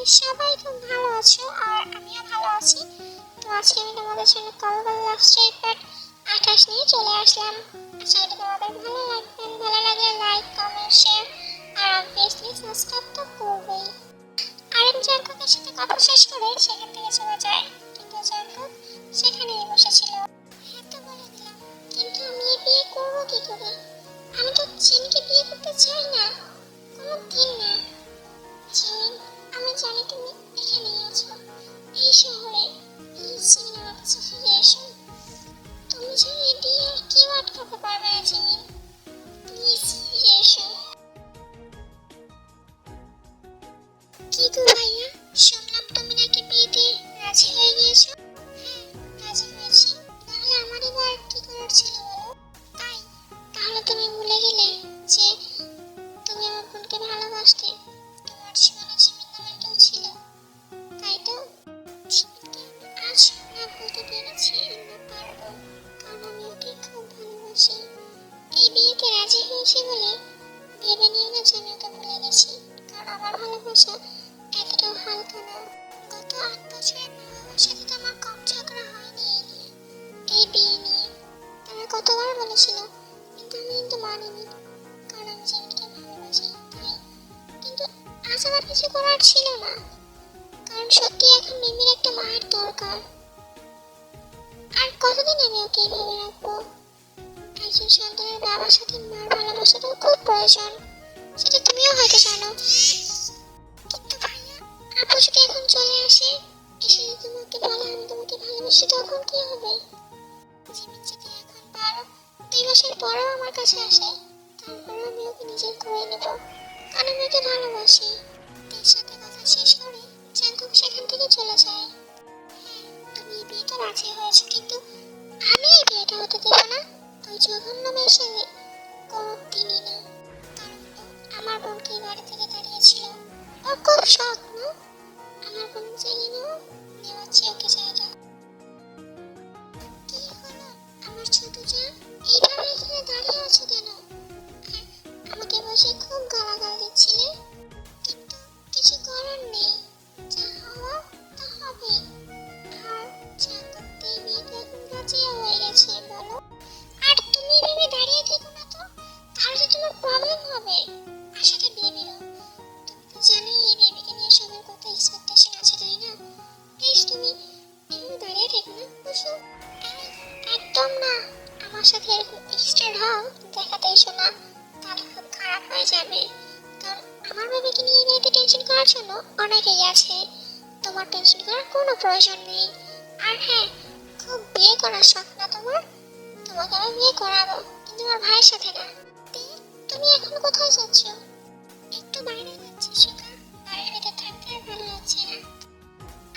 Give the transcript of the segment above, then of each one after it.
সবাই খুব ভালো আছো আর আমিও ভালো আছি। তো আজকে আমি তোমাদের জন্য কলকাতা লাভ স্টোরি পার্ট 28 নিয়ে চলে আসলাম। আশা করি তোমাদের ভালো লাগবে। ভালো লাগলে লাইক কমেন্ট শেয়ার আর অবভিয়াসলি সাবস্ক্রাইব তো করবেই। আরেক জাঙ্কুকের সাথে কথা শেষ করে সেখান থেকে চলে যায়, কিন্তু জাঙ্কুক সেখানেই বসেছিল। হ্যাঁ তো বলে দিলাম, কিন্তু আমি বিয়ে করবো কি করে? আমি তো চিনকে বিয়ে করতে চাই না, কোনো দিন না। জিন, আমি জানি তুমি এখানেই আছো, এই শহরে। প্লিজ জিন, আমার কাছে ফিরে এসো। তুমি ছাড়া এই বিয়ে আর কেউ আটকাতে পারবে না জিন, প্লিজ ফিরে এসো। কি গো ভাইয়া, শুনলাম তুমি নাকি বিয়েতে রাজি হয়ে গিয়েছো? হ্যাঁ, রাজি হয়েছি। তাহলে আমার এবার কি করার ছিল বলো? তাই? তাহলে তুমি ভুলে গেলে যে তুমি আমার বোনকে ভালোবাসতে? তোমার জীবনে জিমিন নামের কেউ ছিল, তাই তো? জিমিনকে আজ না বলতে পেরেছি, আমরা পারবো, কারণ আমি ওকে খুব ভালোবাসি। এই বিয়েতে রাজি হয়েছি বলে ভেবে নিও না যে আমি ওকে ভুলে গেছি, কারণ আমার ভালোবাসা এতটাও হালকা না। গত 8 বছরের বাবার সাথে তো আমার কম ঝগড়া হয়নি এই বিয়ে নিয়ে। তারা কতবার বলেছিল, কিন্তু আমি কিন্তু মানিনি, কারণ আমি জিমিনকে ভালোবাসি তাই। কিন্তু আজ আমার কিছু করার ছিল না, কারণ সত্যি এখন মিমির একটা মায়ের দরকার। আর কতদিন আমি ওকে এইভাবে রাখবো? একজন সন্তানের বাবার সাথে মার ভালোবাসাটাও খুব প্রয়োজন, সেটা তুমিও হয়তো জানো। কিন্তু ভাইয়া, আপু যদি এখন চলে আসে, এসে যদি তোমাকে বলে আমি তোমাকে ভালোবাসি, তখন কি হবে? জিমিন যদি এখন 2 বছর পরেও আমার কাছে আসে, তারপরে আমি ওকে নিজের করে নেব, কারণ আমি ওকে ভালোবাসি। তার সাথে কথা শেষ করে জাঙ্কুক সেখান থেকে চলে যায়। হ্যাঁ, তুমি এই বিয়েটা রাজি হয়েছো, কিন্তু আমি এই বিয়েটা হতে দেব না ওই জঘন্য মেয়ের সঙ্গে, কোনোদিনই না। কারণ ও আমার বোনকে এই বাড়ি থেকে তাড়িয়েছিল। ওর খুব শখ না আমার বোন চাইলে নেওয়াচ্ছে ওকে জায়গা। কি হলো আমার ছোট জান, এইভাবে এখানে দাঁড়িয়ে আছো কেন? আর আমাকে বসে খুব গালাগাল দিচ্ছিলে, কিন্তু কিছু করার নেই, যা হওয়ার তা হবে। আর জাঙ্কুক তো এই বিয়েতে এখন রাজিও হয়ে গেছে, বলো। আর তুমি এভাবে দাঁড়িয়ে থেকো না তো, তাহলে তো তোমার প্রবলেম হবে। আশাটা বেবিরও, তুমি তো জানোই এই বেবিকে নিয়ে সবার কত এক্সপেকটেশন আছে, তাই না? প্লিজ তুমি এভাবে দাঁড়িয়ে থেকো না, বুঝছো? একদম না, আমার সাথে এরকম এক্সট্রা ঢং দেখাতে এসো না, তাহলে খুব খারাপ হয়ে যাবে। কারণ আমার বেবিকে নিয়ে এই বাড়িতে টেনশন করার জন্য অনেকেই আছে, তোমার টেনশন করার কোনো প্রয়োজন নেই। আর হ্যাঁ, খুব বিয়ে করার শখ না তোমার? তোমাকে আমি বিয়ে করাবো, কিন্তু আমার ভাইয়ের সাথে না। তুমি এখন কোথায় যাচ্ছ? একটু বাইরে যাচ্ছি সুখা, বাড়ির ভিতর থাকতে আর ভালো লাগছে না।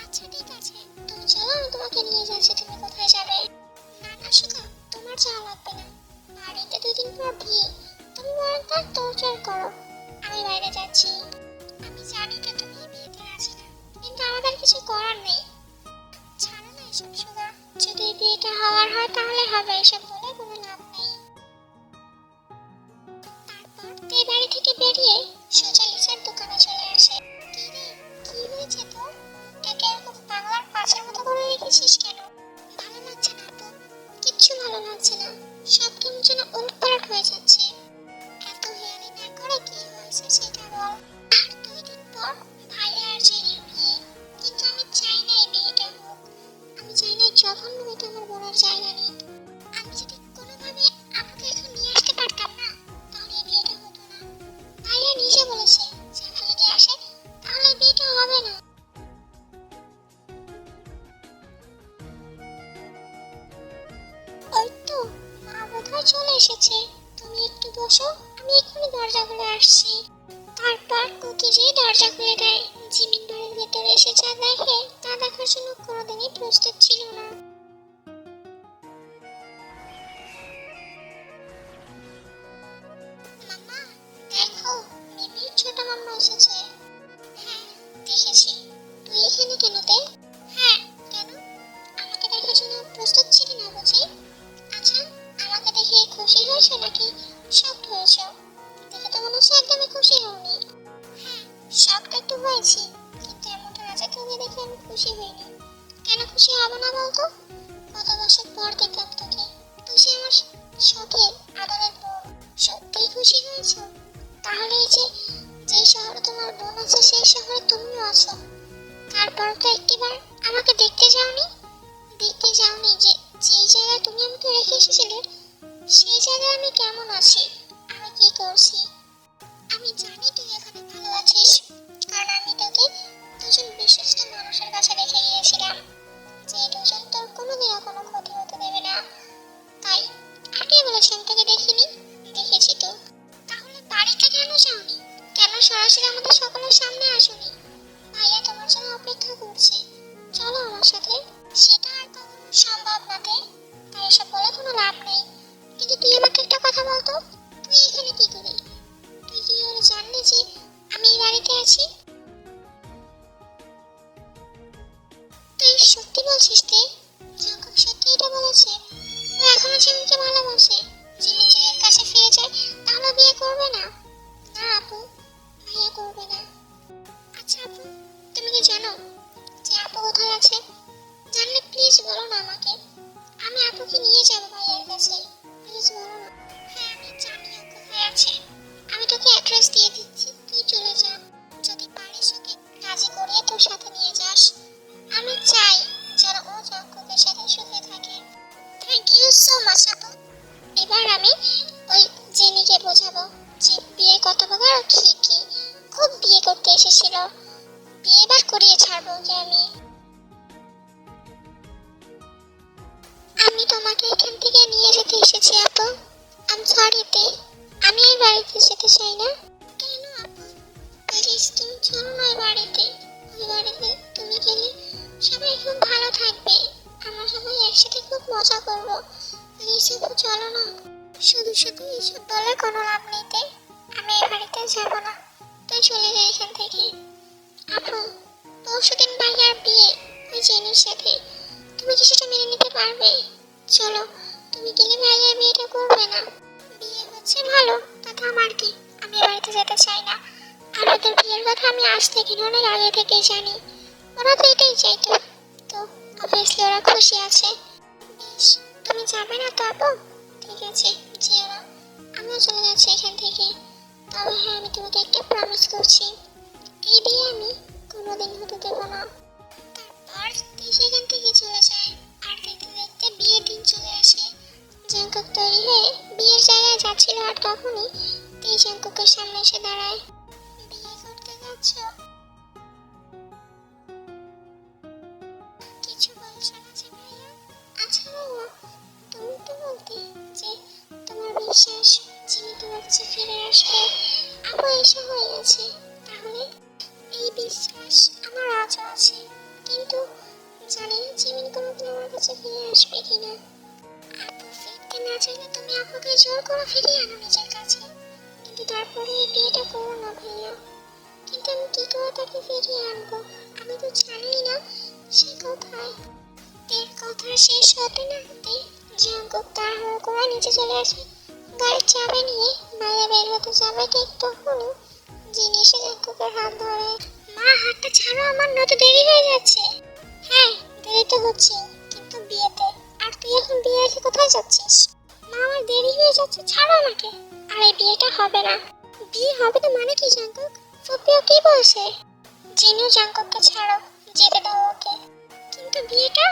আচ্ছা ঠিক আছে, তুমি চলো, আমি তোমাকে নিয়ে যাচ্ছি। তুমি কোথায় যাবে? না না সুখা, তোমার যাওয়া লাগবে না, বাড়িতে 2 দিন পর বিয়ে, তুমি বরং তার তোড়জোড় করো। আমি বাইরে যাচ্ছি। আমি জানি তো তুমি এই বিয়েতে রাজি না, কিন্তু আমাদের কিছু করার নেই। ছাড়ো না এসব সুখা, যদি এই বিয়েটা হওয়ার হয় তাহলে হবে, এসব বলে কোনো লাভ নেই। তারপর এই বাড়ি থেকে বেরিয়ে সোজা লিসার দোকানে চলে আসে। কি রে, কি হয়েছে তোর? এটাকে এরকম পাগলার পাঁচের মতো করে রেখেছিস কেন? ভালো লাগছে না আপু, কিচ্ছু ভালো লাগছে না, সব কেমন যেন উলটপালট হয়ে যাচ্ছে। এত হেয়ালি না করে কি হয়েছে সেটা বল। আর 2 দিন পর ভাইয়া আর জেরির বিয়ে, কিন্তু আমি চাই না এই বিয়েটা হোক। আমি চাই না জঘন্য মেয়েটা আমার বোনের জায়গা নিক। আমি যদি কোনোভাবে আপুকে এখন নিয়ে আসতে পারতাম না, তাহলে এই বিয়েটা হতো না। ভাইয়া নিজে বলেছে যে আপু যদি আসে তাহলে এই বিয়েটা হবে না। ওই তো মা বোধহয় চলে এসেছে, তুমি একটু বসো, আমি এক্ষুনি দরজা খুলে আসছি। তারপর কুকি যে দরজা খুলে দেয়। জিমিন বাড়ির ভেতরে এসে যা দেখে তা দেখার জন্য কোনোদিনই প্রস্তুত ছিল না। মাম্মা, দেখো, মিমির ছোট মাম্মা এসেছে। হ্যাঁ, দেখেছি। তুই এখানে কেন তে? হ্যাঁ, কেন? আমাকে দেখার জন্য প্রস্তুত ছিলি না বুঝি? আচ্ছা, আমাকে দেখে খুশি হয়েছো নাকি শকড হয়েছো? দেখে তো মনে হচ্ছে একদমই খুশি হওনি। হ্যাঁ, শকড একটু হয়েছি, কিন্তু এমন দেখে আমি খুশি হইনি। কেন খুশি হব না বলতো? কত বছর পর দেখলাম তোকে, তুই যে আমার শখের আদরের বোন। সত্যিই খুশি হয়েছো? তাহলে এই যে যেই শহরে তোমার বোন আছে সেই শহরে তুমিও আছো, তারপর তো একটিবার আমাকে দেখতে যাওনি। দেখতে যাওনি যে যেই জায়গায় তুমি আমাকে রেখে এসেছিলে সেই জায়গায় আমি কেমন আছি, আমি কি করছি। আমি জানি তুই এখানে ভালো আছিস, কারণ আমি তোকে দুজন বিশ্বস্ত মানুষের কাছে রেখে গিয়েছিলাম, যে দুজন তোর কোনোদিনও কোনো ক্ষতি হতে দেবে না। তাই আগে বলেছি আমি তোকে দেখিনি, দেখেছি তো। তাহলে বাড়িতে কেন যাওনি? কেন সরাসরি আমাদের সকলের সামনে আসোনি? ভাইয়া তোমার জন্য অপেক্ষা করছে, চলো আমার সাথে। সেটা আর কখনো সম্ভব না তে, তাই এসব বলে কোনো লাভ নেই। কিন্তু তুই আমাকে একটা কথা বলতো, তুই এখানে কি করি? তুই কি ওরা জানলি যে আমি এই বাড়িতে আছি? তুই সত্যি বলছিস তে? জাঙ্কুক সত্যি এটা বলেছে? ও এখনো জিমিকে ভালোবাসে? জিমি যদি এর কাছে ফিরে যায় তাহলে বিয়ে করবে না? না আপু, ভাইয়া করবে না। আচ্ছা আপু, তুমি কি জানো যে আপু কোথায় আছে? জানলে প্লিজ বলো না আমাকে, আমি আপুকে নিয়ে যাব ভাইয়ার কাছে, প্লিজ বলো না। হ্যাঁ আমি জানি ও কোথায় আছে, আমি তোকে অ্যাড্রেস দিয়ে দিচ্ছি, তুই চলে যা। যদি পারিস ওকে রাজি করিয়ে তোর সাথে নিয়ে যাস। আমি চাই যেন ও জাঙ্কুকের সাথে সুখে থাকে। থ্যাংক ইউ সো মাচ আপু। এবার আমি ওই জেনিকে বোঝাবো যে বিয়ে কত প্রকার আর কি কি। খুব বিয়ে করতে এসেছিল, বিয়ে এবার করিয়ে ছাড়বো ওকে আমি। আমি তোমাকে এখান থেকে নিয়ে যেতে এসেছি আপু। আম সরি তে, আমি এই বাড়িতে যেতে চাই না। কেন আপু? প্লিজ তুমি চলো না ওই বাড়িতে। ওই বাড়িতে তুমি গেলে সবাই খুব ভালো থাকবে, আমরা সবাই একসাথে খুব মজা করবো। প্লিজ আপু চলো না। শুধু শুধু এইসব বলে কোনো লাভ নেই তে, আমি এই বাড়িতে যাব না, তুই চলে যা এখান থেকে। আপু, পরশুদিন ভাইয়ার বিয়ে ওই জেনির সাথে, তুমি কি সেটা মেনে নিতে পারবে? চলো, তুমি গেলে ভাইয়া বিয়েটা করবে না। বিয়ে হচ্ছে ভালো, তাতে আমার কি, আমি এ বাড়িতে যেতে চাই না। আর ওদের বিয়ের কথা আমি আজ থেকে অনেক আগে থেকেই জানি, ওরা তো এটাই চাইতো। তো অবভিয়াসলি ওরা খুশি আছে। বেশ, তুমি যাবে না তো আপু? ঠিক আছে, যেও না, আমিও চলে যাচ্ছি এখান থেকে। তবে হ্যাঁ, আমি তোমাকে একটা প্রমিস করছি, এই বিয়ে আমি কোনোদিন হতে দেবো না। তারপর তুই সেখান থেকে চলে যায়, আর দেখতে দেখতে বিয়ের দিন চলে আসে। জাঙ্কুক তৈরি হয়ে বিয়ের জায়গায় যাচ্ছিল, আর তখনই তুই জাঙ্কুকের সামনে এসে দাঁড়ায়। বিয়ে করতে যাচ্ছ? কিছু বলছো না যে ভাইয়া? আচ্ছা ভাইয়া, তুমি তো বলতে যে তোমার বিশ্বাস যিনি তোমার কাছে ফিরে আসবে, আপু এসে হয়ে গেছে। তাহলে এই বিশ্বাস আমার আজও আছে, কিন্তু জানি না জিমিন কোনোদিন আমার কাছে ফিরে আসবে কিনা। আপু ফিরতে না চাইলে তুমি আপুকে জোর করে ফিরিয়ে আনো নিজের কাছে, কিন্তু তারপরে এই বিয়েটা করো না ভাইয়া। কিন্তু আমি কি করে তাকে ফিরিয়ে আনবো? আমি তো জানি না সে কোথায়। এর কথা শেষ হতে না হতে জাঙ্কুক তাড়াহুড়ো করে নিচে চলে আসে। গাড়ির চাবি নিয়ে বাইরে বের হতে যাবে, ঠিক তখনই জিনি এসে জাঙ্কুকের হাত ধরে। মা হাতটা ছাড়ো আমার, নয়তো দেরি হয়ে যাচ্ছে। হ্যাঁ দেরি তো হচ্ছে, কিন্তু বিয়েতে। আর তুই এখন বিয়ে রেখে কোথায় যাচ্ছিস? মা আমার দেরি হয়ে যাচ্ছে, ছাড়ো আমাকে। আর এই বিয়েটা হবে না। বিয়ে হবে না মানে কি জাঙ্কুক? ফুপিও কি বলছে? জিনিও জাঙ্কুককে ছাড়ো, যেতে দাও ওকে। কিন্তু বিয়েটা?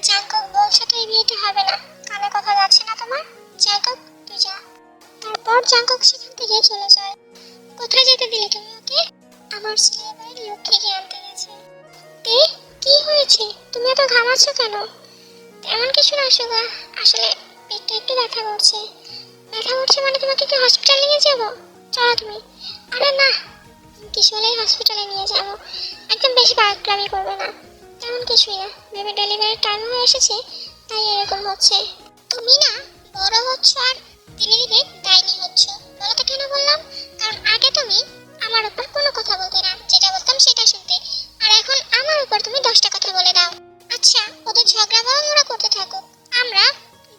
জাঙ্কুক বলছে তো এই বিয়েটা হবে না, কানে কথা যাচ্ছে না তোমার? জাঙ্কুক তুই যা। তারপর জাঙ্কুক সেখান থেকে চলে যায়। কোথায় যেতে দিলে তুমি ওকে? আমার ছেলে বাড়ির লক্ষ্মীকে আনতে গেছে। তে কি হয়েছে, তুমি এত ঘামাচ্ছ কেন? তেমন কিছু না সুগা, আসলে পেটটা একটু ব্যথা করছে। ব্যথা করছে মানে তোমাকে কি হসপিটালে নিয়ে যাবো? চলো তুমি। আরে না, কিছু হলেই হসপিটালে নিয়ে যাবো, একদম বেশি পাগলামি করবে না। তেমন কিছুই না, বেবি ডেলিভারির টাইম হয়ে এসেছে, তাই এরকম হচ্ছে। তুমি না বড় হচ্ছ আর ধীরে ধীরে ডাইনি হচ্ছ। বলো তো কেন বললাম? কারণ আগে তুমি আমার উপর কোনো কথা বলতে না, যেটা বলতাম সেটা শুনতে, আর এখন আমার উপর তুমি 10টা কথা বলে দাও। আচ্ছা ওদের ঝগড়া বরং ওরা করতে থাকুক, আমরা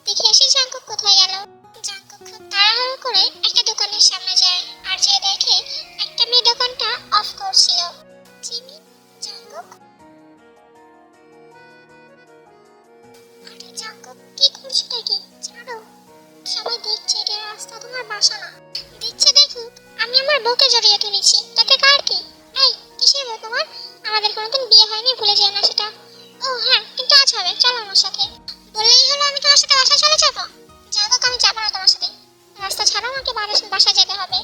দেখে আসি জাঙ্কুক কোথায় গেল। জাঙ্কুক খুব তাড়াহুড়ো করে একটা দোকানের সামনে যায়, আর যে দেখে একটা মেয়ে দোকানটা অফ করছিল। জিমি, জাঙ্কুক, বউকে জড়িয়ে ধরেছি, তাতে কার কি? এই, কিসের বউ তোমার? আমাদের কোনোদিন বিয়ে হয়নি, ভুলে যেও না সেটা। ও হ্যাঁ, কিন্তু আজ হবে, চলো আমার সাথে। বললেই হলো আমি তোমার সাথে বাসায় চলে যাবো? জাঙ্কুক, আমি যাবো না তোমার সাথে। রাস্তা ছাড়ো, আমাকে বাসায় যেতে হবে।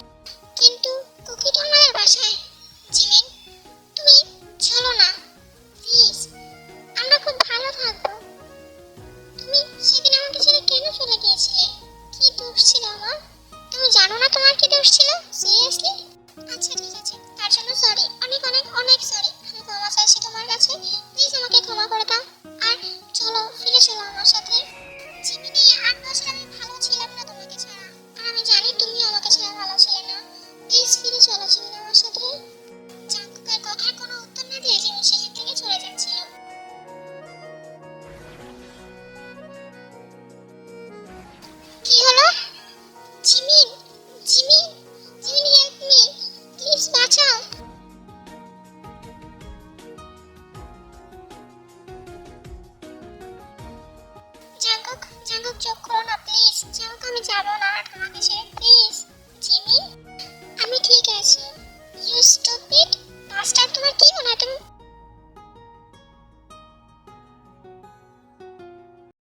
কিন্তু কুকি তো আমাদের বাসায়। জিমিন, তুমি চলো না প্লিজ, আমরা খুব ভালো থাকবো। তুমি সেদিন আমাকে ছেড়ে কেন চলে গিয়েছিলে? কি দোষ ছিল আমার? তুমি জানো না তোমার কি দোষ ছিল? সিরিয়াসলি? আচ্ছা ঠিক আছে, তার জন্য সরি, অনেক অনেক অনেক সরি। আমি ক্ষমা চাইছি তোমার কাছে, প্লিজ আমাকে ক্ষমা করে দাও। আর চলো, ফিরে চলো আমার সাথে। জিমিনি, 8 বছর আমি ভালো ছিলাম না তোমাকে ছাড়া, আর আমি জানি তুমি আমাকে ছাড়া ভালো ছিলে না। প্লিজ ফিরে চলো জিমিন আমার সাথে। জাঙ্কুকের কথার কোনো উত্তর না দিয়ে জিমিন সেখান থেকে চলে যাচ্ছিল। কি হলো? Jimin, Jimin, Jimin help me, please বাঁচাও। জাঙ্কুক, জাঙ্কুক চোখ খোলো না প্লিজ। জাঙ্কুক, আমি যাবো না আর তোমাকে ছেড়ে, প্লিজ।